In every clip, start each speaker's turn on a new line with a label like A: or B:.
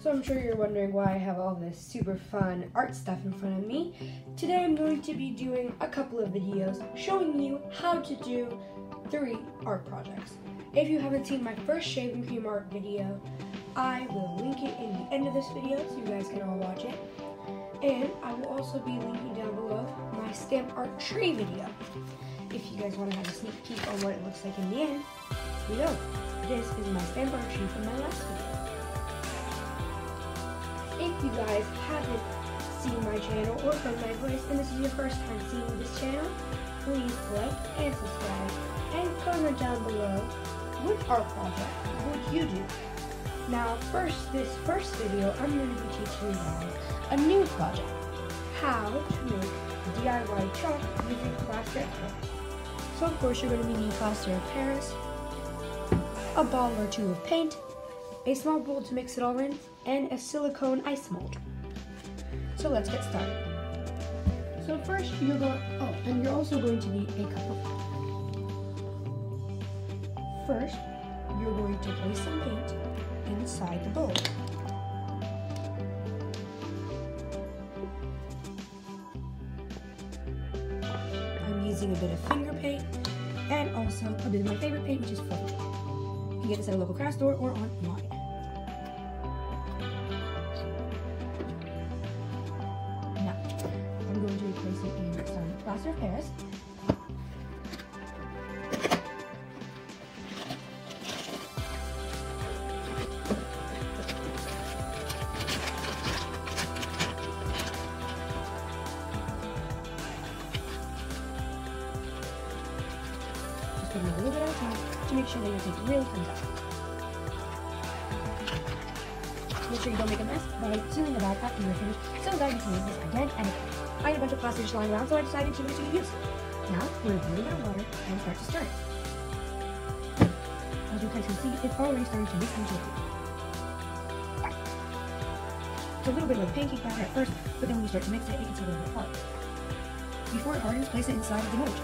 A: So I'm sure you're wondering why I have all this super fun art stuff in front of me. Today I'm going to be doing a couple of videos showing you how to do 3 art projects. If you haven't seen my first shaving cream art video, I will link it in the end of this video so you guys can all watch it. And I will also be linking down below my stamp art tree video. If you guys want to have a sneak peek on what it looks like in the end, here we go. This is my stamp art tree from my last video. If you guys haven't seen my channel or heard my voice and this is your first time seeing this channel, please like and subscribe and comment down below which art project would you do. Now this first video I'm going to be teaching you guys a new project, how to make DIY chalk using plaster of Paris. So of course you're going to be needing plaster of Paris, a bottle or 2 of paint, a small bowl to mix it all in, and a silicone ice mold. So let's get started. So first you're also going to need a cup of paint. First, you're going to place some paint inside the bowl. I'm using a bit of finger paint and also a bit of my favorite paint, which is foam. You can get this at a local craft store or online. Now, I'm going to be placing in some plaster of Paris. A little bit at a time to make sure that your paint really comes out. Make sure you don't make a mess by sealing the bag after you're finished so that you can use this again and again. I had a bunch of plaster just lying around, so I decided to make use. Now, we're going to put a little bit of water and start to stir it. As you guys can see, it's already starting to mix into it. It's a little bit like pancake batter at first, but then when you start to mix it, it gets a little bit hard. Before it hardens, place it inside of the mold.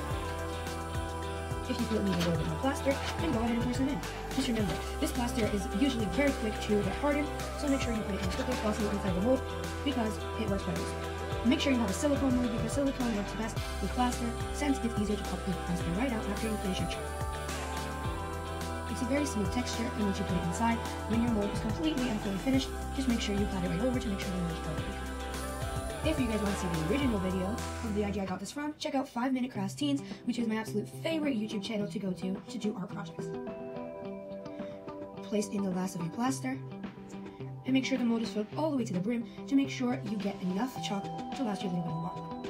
A: If you feel it needs a little bit more plaster, then go ahead and pour some in. Just remember, this plaster is usually very quick to get hardened, so make sure you put it in as quickly as possible inside the mold because it works better. Make sure you have a silicone mold because silicone works best with plaster since it's easier to pop the plaster right out after you finish your chalk. It's a very smooth texture, and once you put it inside, when your mold is completely and fully finished, just make sure you pat it right over to make sure the mold is perfectly good. If you guys want to see the original video of the idea I got this from, check out 5 Minute Crafts Teens, which is my absolute favorite YouTube channel to go to do art projects. Place in the last of your plaster, and make sure the mold is filled all the way to the brim to make sure you get enough chalk to last you a little bit longer.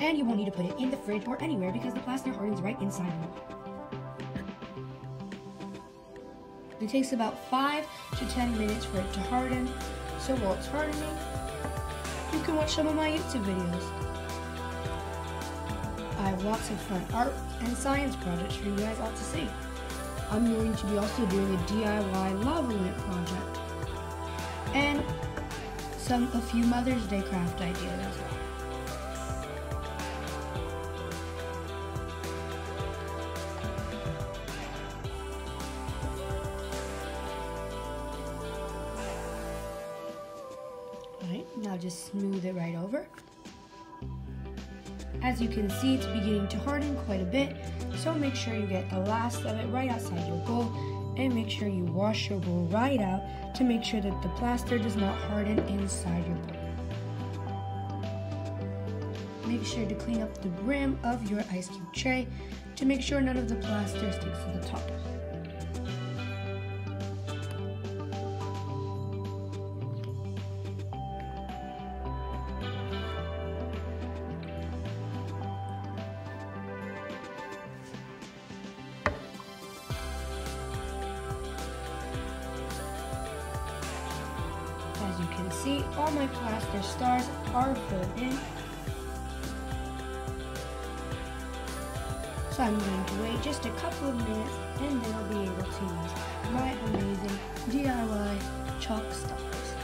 A: And you won't need to put it in the fridge or anywhere because the plaster hardens right inside the mold. It takes about 5 to 10 minutes for it to harden, so while it's hardening, you can watch some of my YouTube videos. I have lots of fun art and science projects for you guys all to see. I'm going to be also doing a DIY lava lamp project and a few Mother's Day craft ideas as well. Now just smooth it right over. As you can see, it's beginning to harden quite a bit, so make sure you get the last of it right outside your bowl, and make sure you wash your bowl right out to make sure that the plaster does not harden inside your bowl. Make sure to clean up the brim of your ice cube tray to make sure none of the plaster sticks to the top. As you can see, all my plaster stars are filled in. So I'm going to wait just a couple of minutes and then I'll be able to use my amazing DIY chalk stars.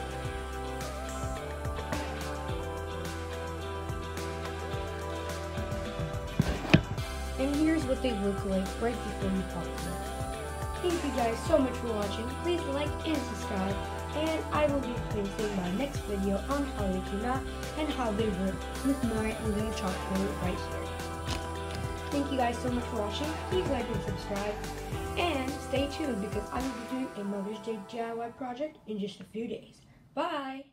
A: And here's what they look like right before you pop them. Thank you guys so much for watching. Please like and subscribe. and I will be placing my next video on how they came out and how they work with my little chalkboard right here. Thank you guys so much for watching. Please like and subscribe, and stay tuned because I will be doing a Mother's Day DIY project in just a few days. Bye!